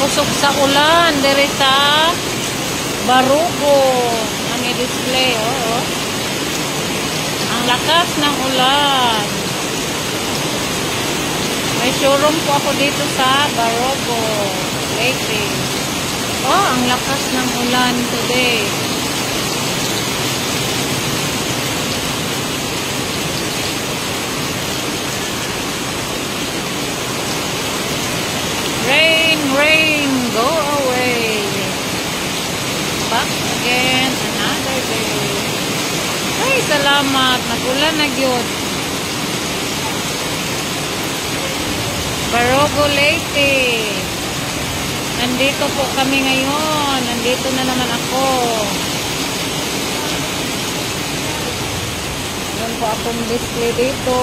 kusog sa ulan diri sa Barugo ang i-display oh. Ang lakas ng ulan. May showroom po ako dito sa Barugo Leyte. Oh, ang lakas ng ulan today. Rain, go away. Back again, another day. Ay, salamat. Nag-ulan na gyud. Barugo Leyte. Nandito po kami ngayon. Nandito na naman ako. Meron po akong display dito.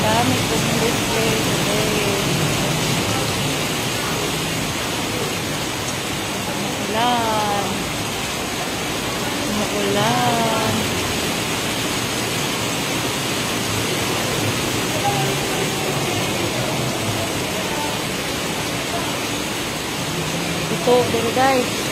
Dami kong display today. Umuulan. Umuulan. Ito, dito guys.